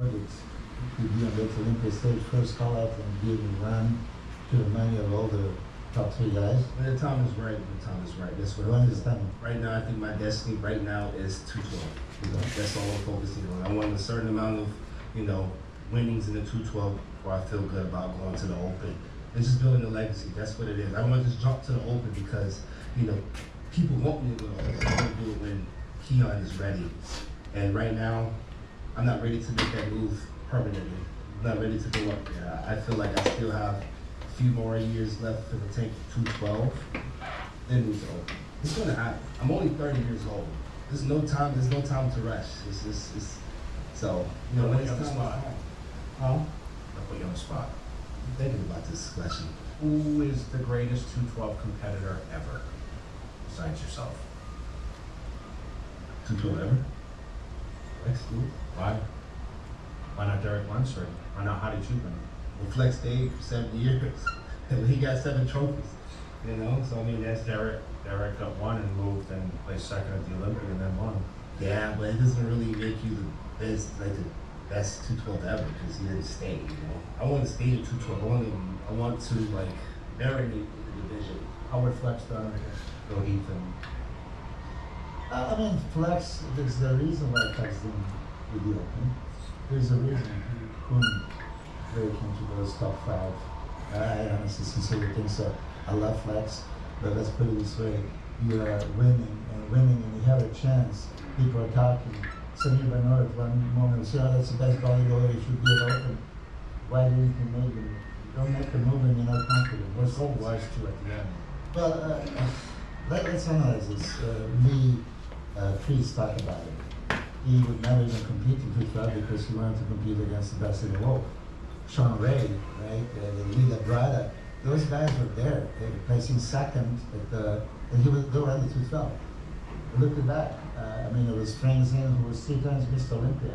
It's to be on the Olympia stage, first call out and be able to run to the money of all the top three guys. When the time is right, the time is right. That's what When I'm is feeling. time? Right now, I think my destiny right now is 212. That's all I'm focusing on. I want a certain amount of, winnings in the 212 before I feel good about going to the Open. And just building a legacy. That's what it is. I want to just jump to the Open because, people want me to go. I want to do it when Keon is ready. And right now, I'm not ready to make that move permanently. I'm not ready to go up there. I feel like I still have a few more years left in the tank, 212, then move to Open. It's gonna happen. I'm only 30 years old. There's no time to rush. So, when it's time, it's time. Huh? I'll put you on the spot. I'm thinking about this question. Who is the greatest 212 competitor ever, besides yourself? 212 ever? Flex, dude. Why? Why not Derek Lunsford? Why not Hadi Chupin? Well, Flex stayed for 7 years. And he got 7 trophies. So I mean, that's Derek got one and moved and placed second at the Olympia and then won. Yeah, but it doesn't really make you the best, the best 212 ever because you didn't stay. I want to stay at 212. I want to marinate in the division. How would Flex done? Go Heath and I mean, Flex, there's the reason why Flex didn't do the Open. There's a reason he couldn't break into those top five. I honestly sincerely think so. I love Flex, but let's put it this way. You are winning, and you have a chance. People are talking. Samir Banor at one moment said, oh, that's the best bodybuilder, he should be at Open. Why didn't he make it? You don't make the move and you're not confident. What's so wise too at the end? Well, let's analyze this. Priest talked about it. He would never even compete in 212 because he wanted to compete against the best in the world. Sean Ray, right? Lila Brada, those guys were there. They were placing second and he would go around the 212. Look at that. It was Frank Zinn, who was 3 times Mr. Olympia.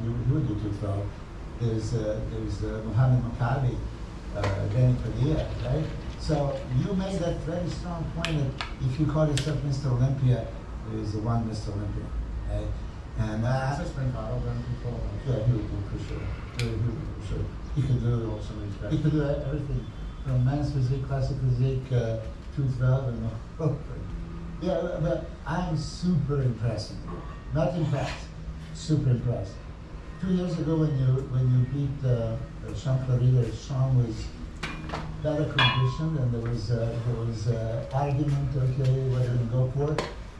He would do 212. There's Muhammad Maccabi, Danny Padilla, right? So you made that very strong point that if you call yourself Mr. Olympia, there is the one Mr. Olympia, right? And Has this been battled in control? yeah, he would do for sure. He would do for sure. He could do He could do everything from men's physique, classic physique, 212, and yeah. But I'm super impressed with you. Not impressed, super impressed. 2 years ago, when you beat Sean Florida, Sean was better conditioned, and there was argument. Okay, what are you gonna go for?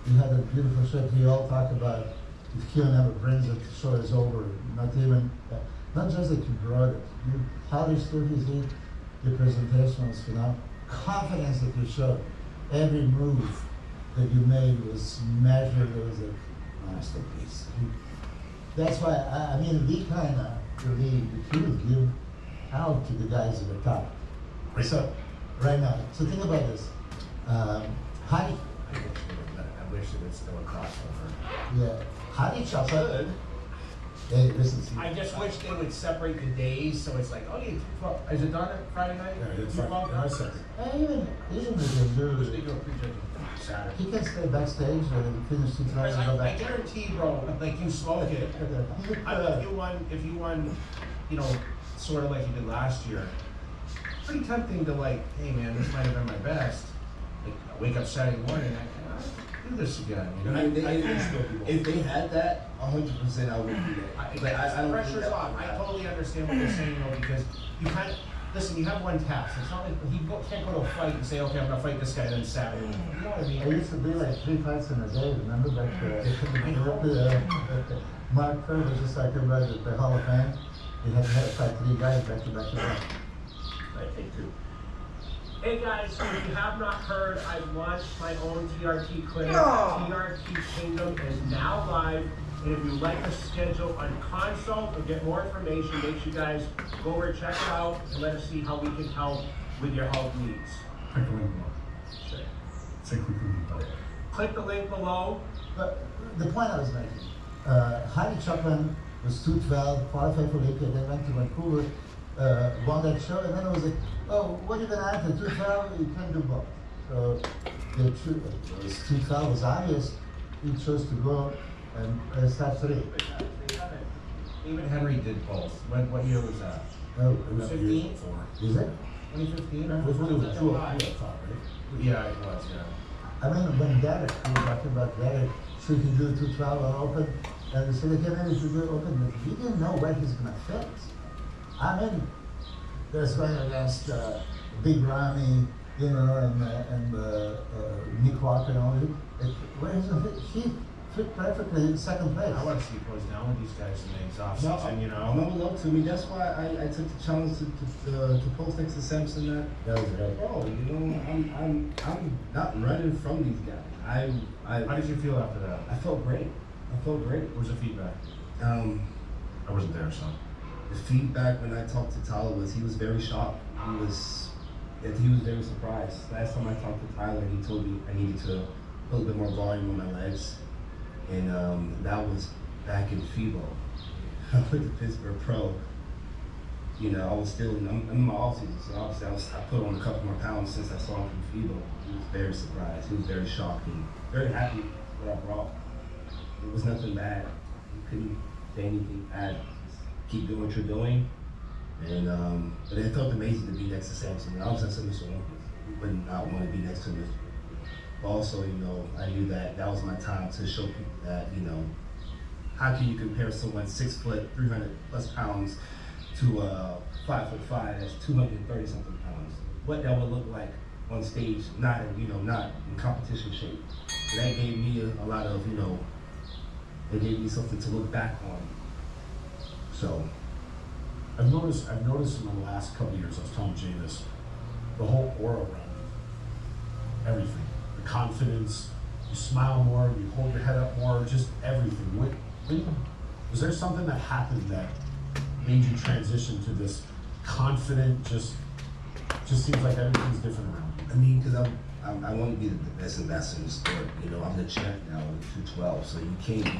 He had a beautiful shot. We all talk about if Keon ever brings it, the show is over. Not just that you brought it, you polished your physique. Your presentation was phenomenal. Confidence that you showed. Every move that you made was measured. It was a masterpiece. That's why we kind of really give out to the guys at the top. Right. So right now, so think about this. Hadi, I wish it was still a crossover. yeah, Hadi Chopper. Hey, listen. See, I just wish they would separate the days, so it's like, oh, yeah, 12. Is it done at Friday night? Yeah, it's 12? Friday. Second. even Wish they they do. do a prejudging Saturday. He can stay backstage and finish 2 Because and go I back. guarantee, bro, like you smoke it. If you won, sort of like you did last year, pretty tempting to hey man, this might have been my best. I wake up Saturday morning, I do this again. If they had that, 100% I would do that. I don't Pressure's think that off. would I happen. totally understand what you're saying though, because you can't, listen, you have one task. It's not like can't go to a fight and say, okay, I'm gonna fight this guy then Saturday. You know what I mean? It used to be like 3 fights in a day, remember? Mark Kerr was just talking about the Hall of Fame. He had to fight 3 guys back to back to back. I think too. Hey guys, if you have not heard, I've launched my own TRT clinic. TRT Kingdom is now live. And if you'd like to schedule a consult or get more information, make sure you guys go over, check it out, and let us see how we can help with your health needs. Click the link below. Sure. Say click the link below. Click the link below. But the point I was making, Hadi Chapman was 212, qualified for Olympia, then went to Vancouver, won that show, and then it was like, oh, what are you going to answer? 212? You can't do both. So the 212 was obvious. He chose to go and start 3. David Henry did both. What year was that? Oh, 15? is it? 2015? It was when he was Something two like or that. three, I thought, right? Yeah, it was, yeah. I mean, when Derek, we were talking about Derek, should he do 212 or open? And they said, okay, maybe should do it open, but he didn't know where he's gonna fit. I mean, there's going against Big Ramy, you know, and Nick Walker and all that. Where is it? He fit perfectly in second place. I want to see what goes down with these guys in the exhaust No, season, you know. no love to me. That's why I took the challenge to post next to Samson. That was right. Bro, you know, I'm not running from these guys. How did you feel after that? I felt great. I felt great. What was the feedback? Um, I wasn't there, so. the feedback when I talked to Tyler was he was very shocked. He was very surprised. Last time I talked to Tyler, he told me I needed to put a bit more volume on my legs, and that was back in FIBO. I went to Pittsburgh Pro. You know, I was still I'm in my off season, so obviously I put on a couple more pounds since I saw him from FIBO. He was very surprised. He was very shocked and very happy with what I brought. It was nothing bad. You couldn't say anything bad. Just keep doing what you're doing. And but it felt amazing to be next to Samson. And obviously I said Mr. Olympus. Who would not want to be next to Mr. But also, you know, I knew that that was my time to show people that, you know, how can you compare someone 6 foot, 300 plus pounds to 5'5", that's 230 something pounds. What that would look like on stage, not in competition shape. So that gave me a lot of, you know, it gave me something to look back on. So I've noticed in the last couple of years, I was telling Jay this, the whole aura around you, everything, the confidence, you smile more, you hold your head up more, just everything. Was there something that happened that made you transition to this confident, just seems like everything's different around you? I mean, because I want to be the best ambassador in the sport. You know, I'm the champ now in 212, so you can't be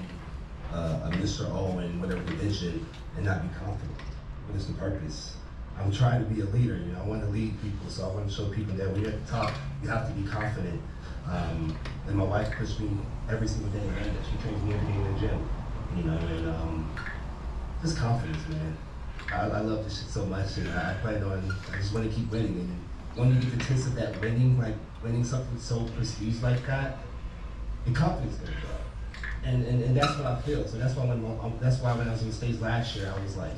a Mr. O in whatever division and not be confident. What is the purpose? I'm trying to be a leader. You know, I want to lead people, so I want to show people that when you're at the top, you have to be confident. And my wife pushed me every single day, man. She trains me every day in the gym. You know, and just confidence, man. I love this shit so much, and I just want to keep winning. And when you get the taste of that winning, like winning something so prestige like that, your confidence goes up. And that's what I feel. So that's why when I was on stage last year, I was like,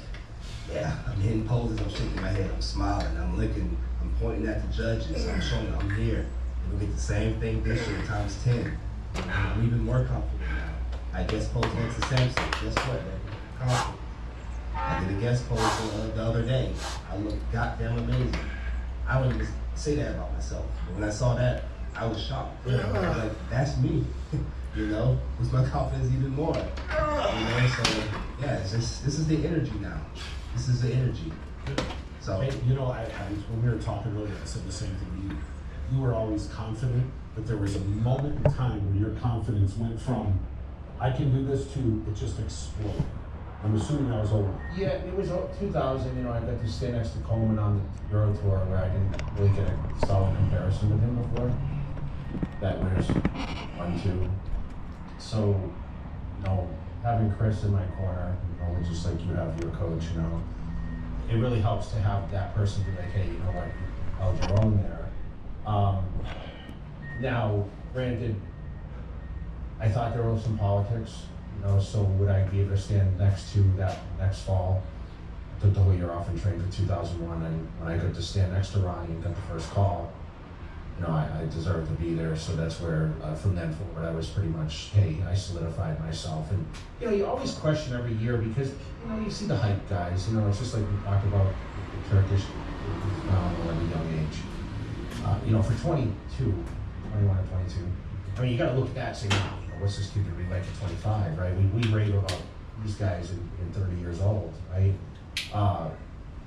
yeah, I'm hitting poses, I'm shaking my head, I'm smiling, I'm looking, I'm pointing at the judges, I'm showing them I'm here. And we'll get the same thing this year times 10. And I'm even more confident now. I guest posed next to Samson. Guess what, man? Confident. I did a guest pose the other day. I looked goddamn amazing. I wouldn't even say that about myself. But when I saw that, I was shocked. I was like, that's me. You know, boost my confidence even more. You know, so yeah, it's just, this is the energy now. This is the energy. So Hey, you know, when we were talking earlier, I said the same thing to you. You were always confident, but there was a moment in time where your confidence went from, I can do this, to it just exploded. I'm assuming that was over. Yeah, it was 2000, you know, I got to stay next to Coleman on the Euro Tour where I didn't really get a solid comparison with him before. That was 1-2. So, you know, having Chris in my corner, you know, just like you have your coach, you know, it really helps to have that person be like, hey, you know what, you held your own there. Now, granted, I thought there was some politics, you know, so would I be able to stand next to that next fall? I took the whole year off and trained for 2001, and when I got to stand next to Ronnie and got the first call, you know, I deserved to be there, so that's where, from then forward, I was pretty much, hey, I solidified myself. And, you know, you always question every year because, you know, you see the hype guys, you know, it's just like we talked about the Turkish phenomenal at a young age. You know, for 21 or 22, I mean, you gotta look at that and say, wow, you know, what's this kid gonna be like at 25, right? We rave about these guys in 30 years old, right?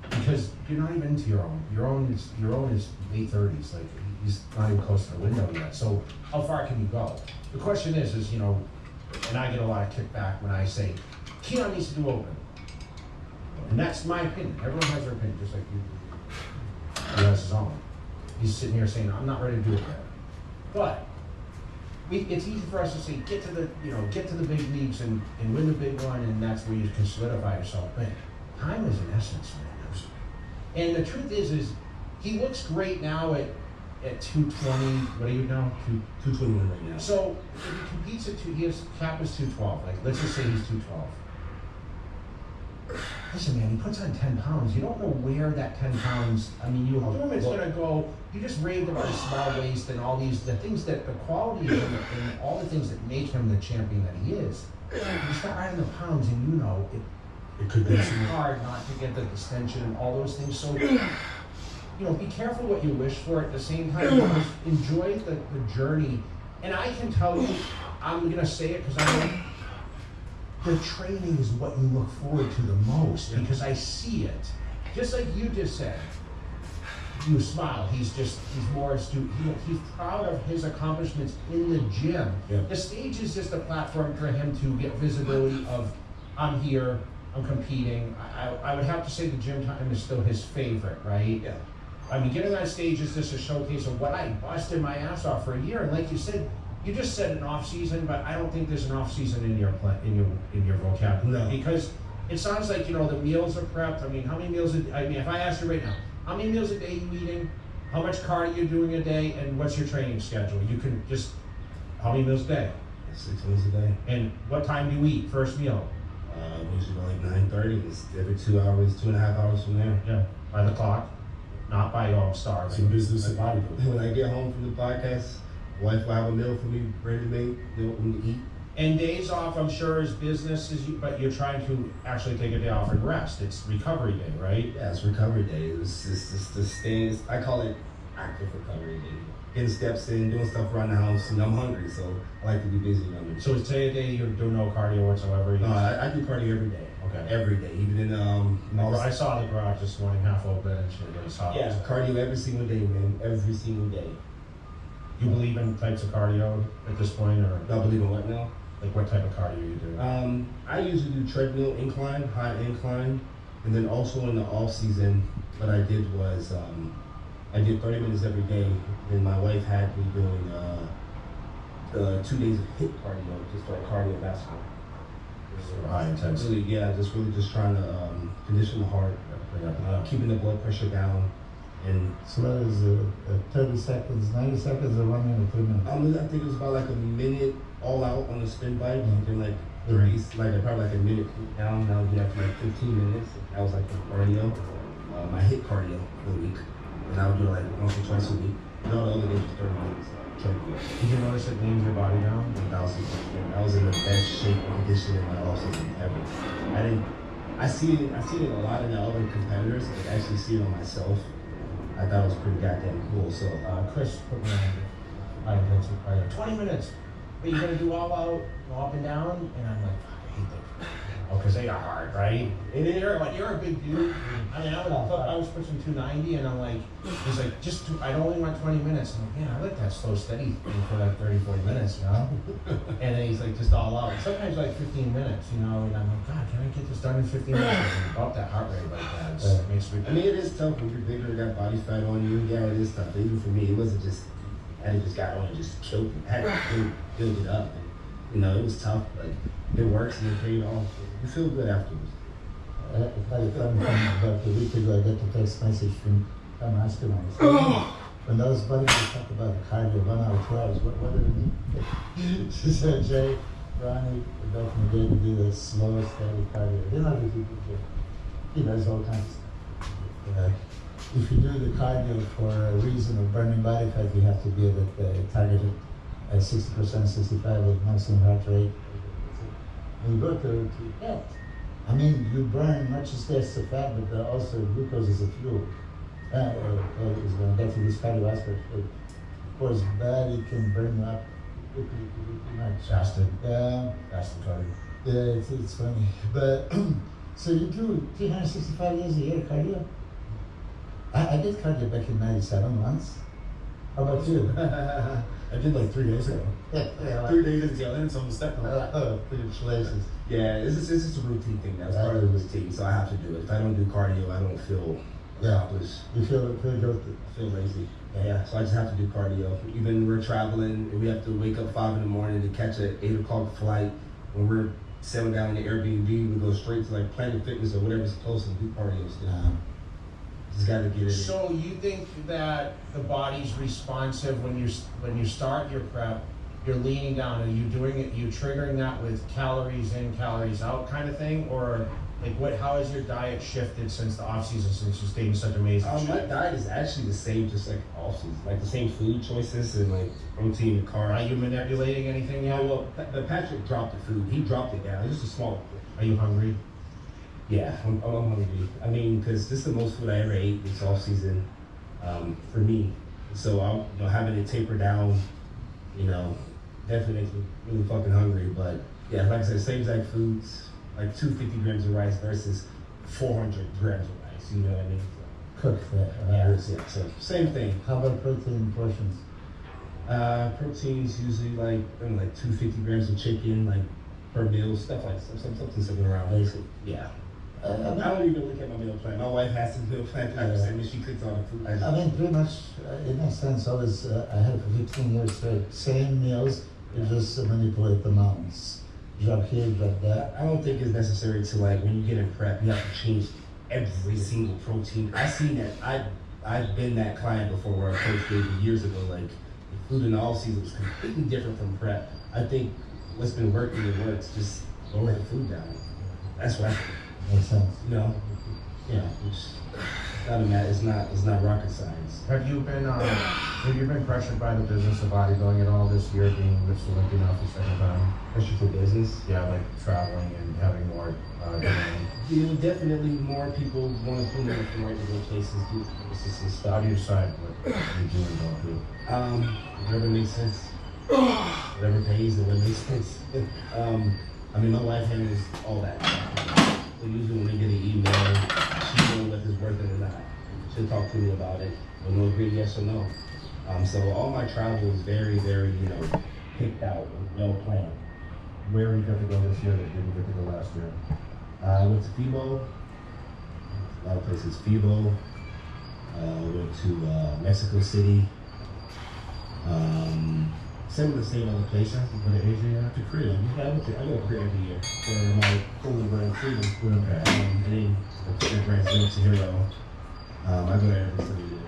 Because you're not even into your own. Your own is late 30s, like he's not even close to the window yet. So how far can you go? The question is, you know, and I get a lot of kickback when I say, Keon needs to do open. And that's my opinion. Everyone has their opinion, just like you. He has his own. He's sitting here saying, I'm not ready to do it yet. But it's easy for us to say, get to the big leagues and win the big one, and that's where you can solidify yourself. But time is an essence, man. And the truth is he looks great now at 220. What are you now? 221 right now. So if he competes at his cap is 212. Like, let's just say he's 212. Listen, man, he puts on 10 pounds. You don't know where that 10 pounds. I mean, you assume it's gonna go. You just raved about his small waist and all the things that the quality and all the things that make him the champion that he is. You start adding the pounds, and you know it could be hard not to get the distension and all those things. So, be careful what you wish for. At the same time, just enjoy the journey. And I can tell you, I'm gonna say it because I know the training is what you look forward to the most, because I see it. Just like you just said, you smile. He's more astute. He's proud of his accomplishments in the gym. Yeah. The stage is just a platform for him to get visibility of, I'm here, I'm competing. I would have to say the gym time is still his favorite, right? Yeah. I mean, getting on stage is just a showcase of what I busted my ass off for a year. And like you said, you just said an off season, but I don't think there's an off season in your vocabulary. No. Because it sounds like, the meals are prepped. I mean, how many meals? If I asked you right now, how many meals a day you eating? How much cardio you doing a day? And what's your training schedule? You can just, how many meals a day? 6 meals a day. And what time do you eat first meal? Usually like 9:30. It's every 2 hours, 2.5 hours from there. Yeah, by the clock, not by starving. It's a business and bodybuilding. When I get home from the podcast, wife will have a meal for me, ready to make, to eat. And days off, I'm sure, is business, but you're trying to actually take a day off and rest. It's recovery day, right? Yeah, it's recovery day. It's the staying. I call it active recovery day. Getting steps in, doing stuff around the house, and I'm hungry, so I like to be busy. So today a day you do no cardio whatsoever? No, I do cardio every day. Okay. Every day, even in I saw the garage this morning half open and shit. I saw it. Yeah, cardio every single day, man. Every single day. You believe in types of cardio at this point, or I believe in what now? like what type of cardio you do? I usually do treadmill incline, high incline, and then also in the off season, what I did was I did 30 minutes every day. And my wife had me doing 2 days of HIIT cardio, just like cardiovascular. High intensity. Really, yeah, just trying to condition the heart, keeping the blood pressure down, and So that is 30 seconds, 90 seconds, or 1 minute, 3 minutes? I think it was about like a minute all out on the spin bike, and then like 30, probably like a minute cool down. Now get up to like 15 minutes. That was like the cardio, my HIIT cardio for the week, and I would do it like once or twice a week. And all the other days was 30 minutes. Did you notice it leans your body down? 1,000%. I was in the best shape and condition in my off season ever. I see it a lot in the other competitors, but actually see it on myself. I thought it was pretty goddamn cool. So Chris put me on high intensity cardio. 20 minutes. But you're gonna do all out, go up and down, and I'm like, I hate that. Because they are hard, right? And you're a big dude. I mean, I was pushing 290, and I'm like, he's like, I only want 20 minutes. I'm like, man, I like that slow, steady thing for like 30, 40 minutes, And then he's like, just all out. And sometimes like 15 minutes, and I'm like, God, can I get this done in 15 minutes? And about that heart rate like that. It makes me. I mean, it is tough when you're bigger, got body fat on you. Yeah, it is tough. Even for me, it wasn't just, I just got on and just killed it. I had to build it up. And, it was tough, but it works and it paid off. You feel good afterwards. I had a fun thing about a week ago. I got a text message from Tom Askelon. When those buddies talk about cardio, 1 hour, 2 hours, what do they mean? She said, Jay, Ronnie, the back in the day to do the slow, steady cardio. They're not the people who he does all kinds of stuff. If you do the cardio for a reason of burning body fat, you have to be targeted at 60%, 65 with maximum heart rate. When you go to fat, I mean, you burn not just as the fat, but also glucose as a fuel. Is going to get to this cardiovascular. Of course, body can burn you up quickly much. Fasted. Fasted cardio. Yeah, it's funny. But so you do 365 days a year cardio? I did cardio back in '97 once. How about you? I did like 3 days ago. 3 days ago, and it's on the step. Congratulations. Yeah, it's just a routine thing. That's part of the routine, so I have to do it. If I don't do cardio, I don't feel Yeah. accomplish. You feel guilty. I feel lazy. Yeah, so I just have to do cardio. Even we're traveling, and we have to wake up 5 in the morning to catch an 8 o'clock flight. When we're settling down in the Airbnb, we go straight to like Planet Fitness or whatever's close and do cardio still. Just got to get it. So you think that the body's responsive when you start your prep, you're leaning down, are you doing it, you triggering that with calories in, calories out kind of thing? Or like how has your diet shifted since the off season, since you stayed in such amazing shape? My diet is actually the same, just like off season, like the same food choices and like protein and carbs. Are you manipulating anything yet? Well, Patrick dropped the food. He dropped it down. It's just a small. Are you hungry? Yeah, I'm hungry. I mean, because this is the most food I ever ate this off season, for me. So I'm having it taper down, definitely makes me really fucking hungry. But yeah, like I said, same exact foods, like 250 grams of rice versus 400 grams of rice. You know what I mean? Cooked that. Yeah, so same thing. How about protein portions? Proteins usually like 250 grams of chicken, like per meal, stuff like something sitting around. Basic. Yeah. I don't even look at my meal plan. My wife has to meal plan 5% and she cooks all the food. I mean, pretty much, in a sense, always, I had for 15 years straight, same meals, you just manipulate the amounts. Drop here, drop that. I don't think it's necessary to when you get in prep, you have to change every single protein. I've seen that. I've been that client before where a coach gave me years ago, the food in the off season was completely different from prep. I think what's been working and works, just lower the food down. That's what I think. Makes sense. It's not rocket science. Have you been pressured by the business of bodybuilding at all this year, being with Olympian now for the second time? Pressure for business? Yeah, like traveling and having more demand. Yeah, definitely more people want to come in from right to go places, do courses and How stuff. do you decide what you do and don't do? Whatever makes sense. Whatever pays and what makes sense. My wife handles all that. So usually when they get an email, she knows whether it's worth it or not. She'll talk to me about it. We'll know agree yes or no. So all my travel is very, very, picked out, well planned. Where you got to go this year that you didn't get to go last year? I went to FIBO, a lot of places. FIBO, went to Mexico City. Some of the same other places. Go to Asia yet? To Korea. I go to Korea every year for my clothing brand Freedom. Okay. And then the brand Zero to Hero. I go there every single year.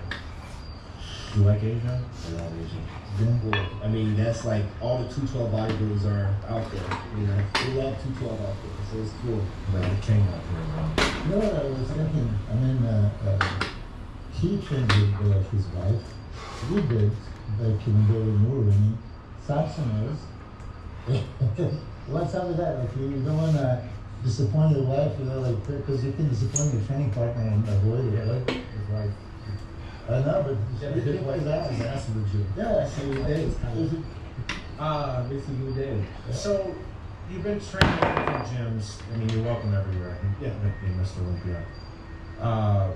You like Asia? I love Asia. Yeah. That's like all the 212 bodybuilders are out there. They love 212 out there, so it's cool. Like the king out there, You know what I was thinking? He trained with his wife. We did, back in the movie. Saxon was. What's up with that? You don't want to disappoint your wife, because you can disappoint your training partner and avoid it, right? His wife. I know, but Yeah, it was that. That's legit. Yeah, that's what we did. Basically, we did. So, you've been training at different gyms. You're welcome everywhere. Yeah. Nickname Mr. Olympia.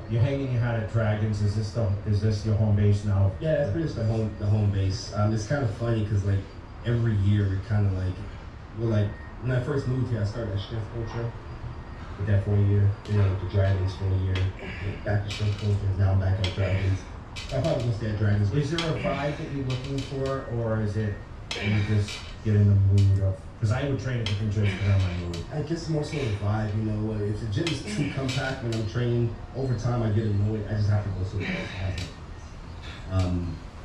You're hanging your hat at Dragons. Is this your home base now? Yeah, that's pretty much the home base. It's kind of funny because every year we're kind of when I first moved here, I started at strength culture. Did that for a year. Then I went to Dragons for a year. Went back to strength culture. Now I'm back at Dragons. I probably gonna stay at Dragons. Is there a vibe that you're looking for, or is it you just get in the mood of? Because I would train at different gyms depending on my mood. I guess more so the vibe, if the gym is too compact when I'm training, over time I get annoyed. I just have to go somewhere else.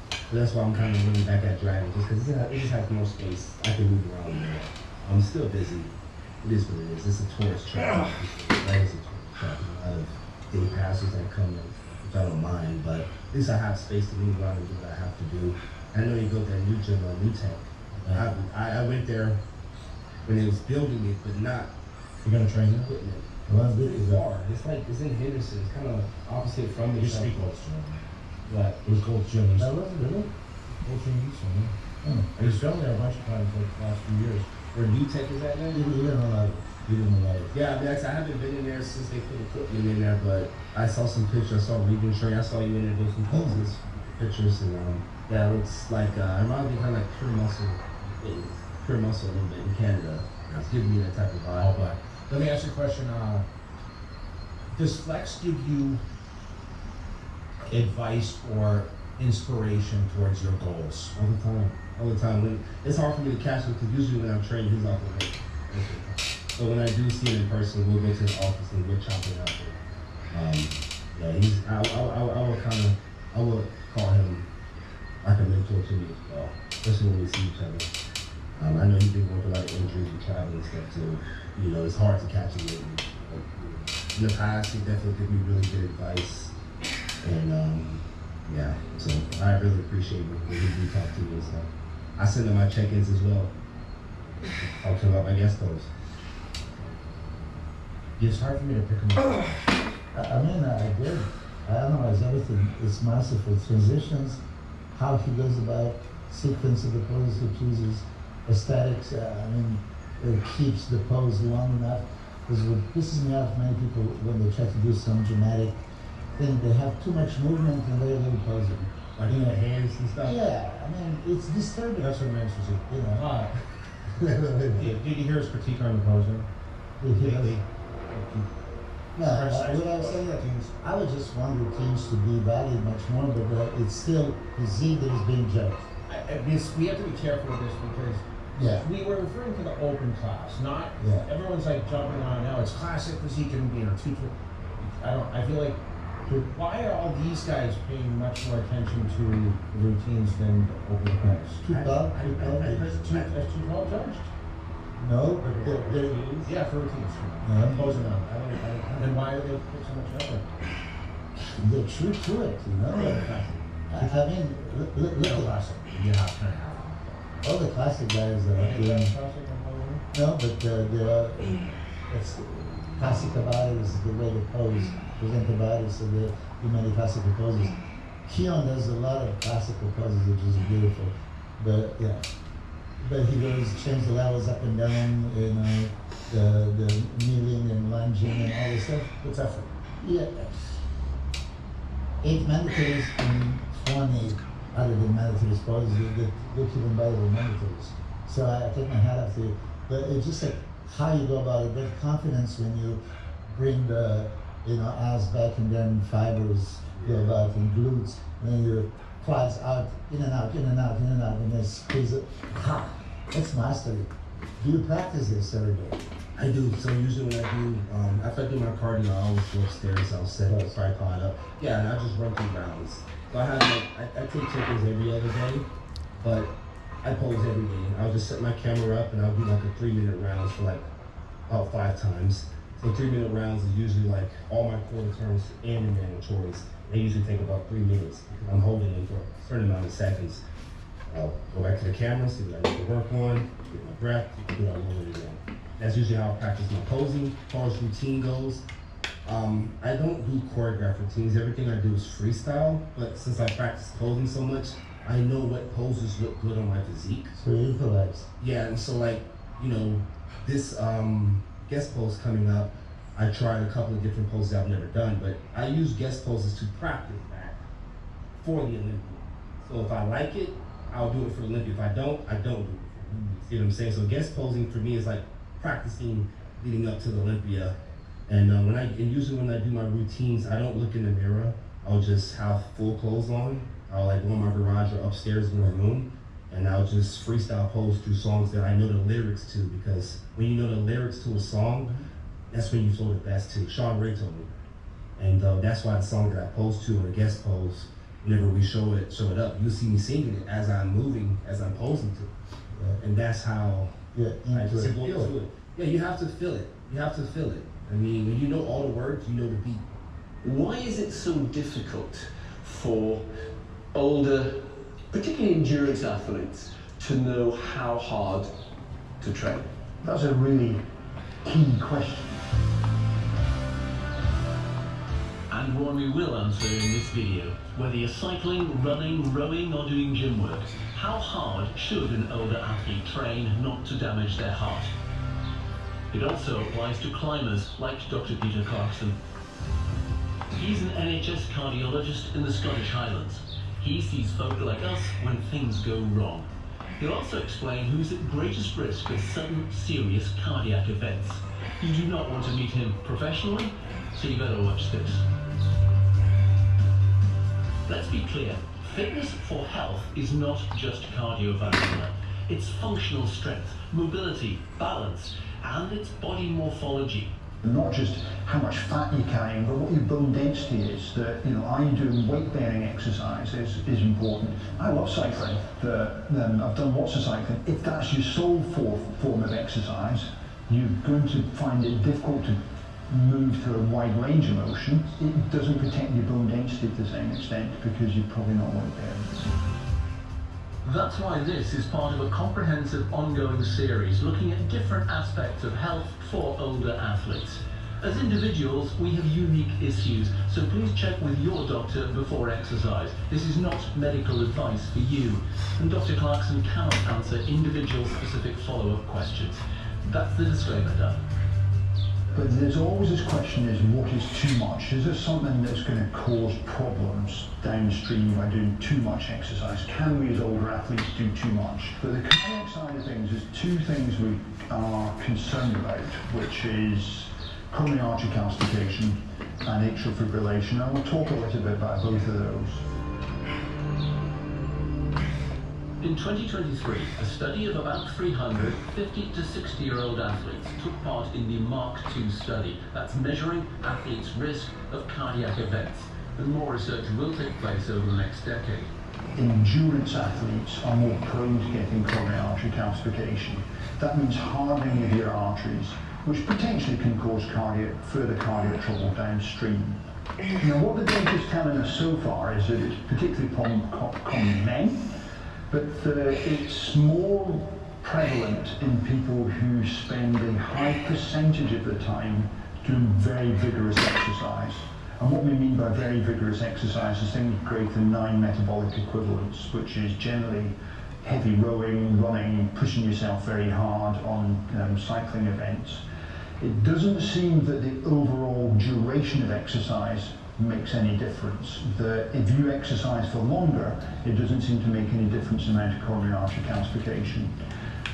But that's why I'm kind of really back at Dragons, just because it just has more space. I can move around more. I'm still busy. It is what it is. It's a tourist trap. Dragons is a tourist trap. A lot of day passes that come in, which I don't mind, but at least I have space to move around and do what I have to do. I know you go to that new gym on New Tech. I went there when it was building it, but not You're gonna train there? equipment. Well, this It's is far. It's in Henderson. It's kind of opposite from the You speak Gold's Gym. But It was Gold's Gym. that was really? Gold's Gym Houston, yeah. Hmm. I was filmed there a bunch of times like the last few years. where New Tech is at now? You didn't allow it. You didn't allow it. Yeah, I haven't been in there since they put equipment in there, but I saw some pictures. I saw Regan train. I saw you in there doing some poses, pictures, and yeah, it looks like it reminds me kind of like Pure Muscle a little bit in Canada. It's giving me that type of vibe. All black. Let me ask you a question. Does Flex give you advice or inspiration towards your goals? All the time. All the time. It's hard for me to catch him because usually when I'm training, he's off the hook. So when I do see him in person, we'll go to the office and we'll chop it up. Yeah, I would call him like a mentor to me as well, especially when we see each other. I know he's been going through a lot of injuries and traveling and stuff too. You know, it's hard to catch him lately. But, in the past, he definitely gave me really good advice. And yeah, so I really appreciate when he do talk to me and stuff. I send him my check-ins as well. Talk to him about my guest posts. It's hard for me to pick him up. I mean, I did. I analyze everything. It's masterful. Transitions, how he goes about, sequence of the pose he chooses, aesthetics. I mean, it keeps the pose long enough. Because what pisses me off, many people, when they try to do some dramatic thing, they have too much movement and very little posing. Like in the hands and stuff? Yeah, I mean, it's disturbing. That's what makes you, You know. Did you hear his critique on the posing? No, what I was saying, I would just want routines to be valued much more, but it's still physique that is being judged. We have to be careful with this because we were referring to the open class, not everyone's like jumping on now. It's classic physique and I feel like why are all these guys paying much more attention to routines than the open class? Too tall judged? No, but they're Yeah, for routines. Posing on. Then why do they put so much effort? they're true to it, you know. I mean, look at classic. Yeah, kind of. all the classic guys that are doing. No, but it's classic about it is the way they pose, present about it, so they do many classical poses. Keon does a lot of classical poses, which is beautiful, but yeah. But he goes change the levels up and down, you know, the kneeling and lunging and all this stuff. It's effort. Yeah. 8 mandatories and 20 other than mandatories poses that look even better than mandatories. So I take my hat off to you. But it's just like how you go about it, that confidence when you bring the, ass back and then fibers go about and glutes, and then your quads out, in and out, in and out, in and out, and then squeeze it. Ha! That's mastery. Do you practice this every day? I do. So usually when I do, after I do my cardio, I always go upstairs. I'll set the tripod up. Yeah, and I just run through rounds. So I have I take check-ins every other day, but I pose every day. I'll just set my camera up and I'll do like a 3-minute rounds for like about 5 times. So 3-minute rounds is usually like all my quarter turns and the mandatories. They usually take about 3 minutes because I'm holding them for a certain amount of seconds. I'll go back to the camera, see what I need to work on, get my breath, do what I want to do. That's usually how I practice my posing. As far as routine goes, I don't do choreographed routines. Everything I do is freestyle, but since I practice posing so much, I know what poses look good on my physique. So you improvise. Yeah, and so like, this guest pose coming up, I tried a couple of different poses I've never done, but I use guest poses to practice that for the Olympia. So if I like it, I'll do it for Olympia. If I don't do it for Olympia. See what I'm saying? So guest posing for me is like practicing leading up to the Olympia. And usually when I do my routines, I don't look in the mirror. I'll just have full clothes on. I'll like go in my garage or upstairs in my room, and I'll just freestyle pose through songs that I know the lyrics to, because when you know the lyrics to a song, that's when you flow the best too. Sean Ray told me. And that's why the song that I pose to in a guest pose, whenever we show it up, you'll see me singing it as I'm moving, as I'm posing to. And that's how I just feel it. Yeah, you have to feel it. You have to feel it. I mean, when you know all the words, you know the beat. Why is it so difficult for older, particularly endurance athletes, to know how hard to train? That's a really key question. And one we will answer in this video. Whether you're cycling, running, rowing or doing gym work, how hard should an older athlete train not to damage their heart? It also applies to climbers like Dr. Peter Clarkson. He's an NHS cardiologist in the Scottish Highlands. He sees folk like us when things go wrong. He'll also explain who's at greatest risk of sudden, serious cardiac events. You do not want to meet him professionally, so you better watch this. Let's be clear, fitness for health is not just cardiovascular. It's functional strength, mobility, balance, and it's body morphology. Not just how much fat you're carrying, but what your bone density is. That, you know, are you doing weight-bearing exercise is important. I love cycling. I've done lots of cycling. If that's your sole form of exercise, you're going to find it difficult to move through a wide range of motion. It doesn't protect your bone density to the same extent because you're probably not weight-bearing. That's why this is part of a comprehensive ongoing series looking at different aspects of health for older athletes. As individuals, we have unique issues, so please check with your doctor before exercise. This is not medical advice for you, and Dr. Clarkson cannot answer individual specific follow-up questions. That's the disclaimer done. But there's always this question is, what is too much? Is there something that's going to cause problems downstream by doing too much exercise? Can we as older athletes do too much? But the cardiac side of things, there's two things we are concerned about, which is coronary artery calcification and atrial fibrillation. And we'll talk a little bit about both of those. In 2023, a study of about 300 50 to 60-year-old athletes took part in the Mark II study. That's measuring athletes' risk of cardiac events. And more research will take place over the next decade. Endurance athletes are more prone to getting coronary artery calcification. That means hardening of your arteries, which potentially can cause further cardiac trouble downstream. Now, what the data is telling us so far is that it's particularly common in men, but it's more prevalent in people who spend a high percentage of the time doing very vigorous exercise. And what we mean by very vigorous exercise is things greater than 9 metabolic equivalents, which is generally heavy rowing, running, pushing yourself very hard on cycling events. It doesn't seem that the overall duration of exercise makes any difference. If you exercise for longer, it doesn't seem to make any difference in the amount of coronary artery calcification.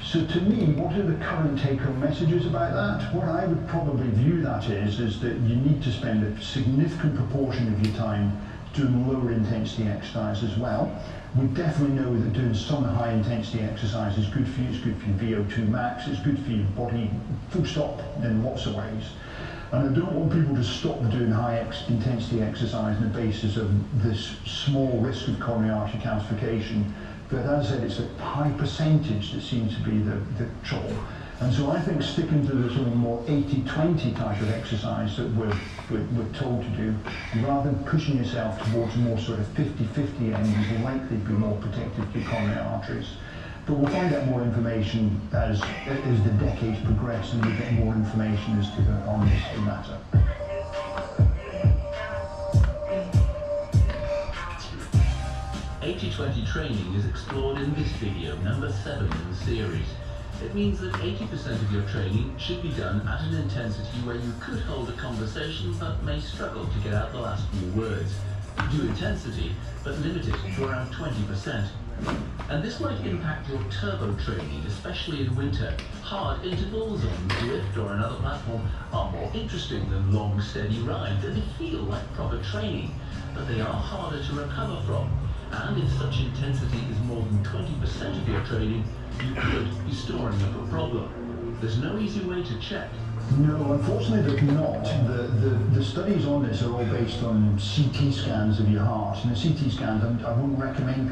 So to me, what are the current take-home messages about that? What I would probably view that is that you need to spend a significant proportion of your time doing lower intensity exercise as well. We definitely know that doing some high intensity exercise is good for you. It's good for your VO2 max, it's good for your body, full stop, in lots of ways. And I don't want people to stop doing high intensity exercise on the basis of this small risk of coronary artery calcification. But as I said, it's a high percentage that seems to be the trouble. And so I think sticking to the sort of more 80-20 type of exercise that we're told to do, rather than pushing yourself towards a more sort of 50-50 end, will likely be more protective for your coronary arteries. But we'll find out more information as the decades progress and we get more information as to on this matter. 80-20 training is explored in this video, number 7 in the series. It means that 80% of your training should be done at an intensity where you could hold a conversation but may struggle to get out the last few words. Do intensity, but limit it to around 20%. And this might impact your turbo training, especially in winter. Hard intervals on Zwift or another platform are more interesting than long, steady rides, and they feel like proper training, but they are harder to recover from. And if such intensity is more than 20% of your training, you could be storing up a problem. There's no easy way to check. No, unfortunately there's not. The studies on this are all based on CT scans of your heart. And the CT scans, I wouldn't recommend people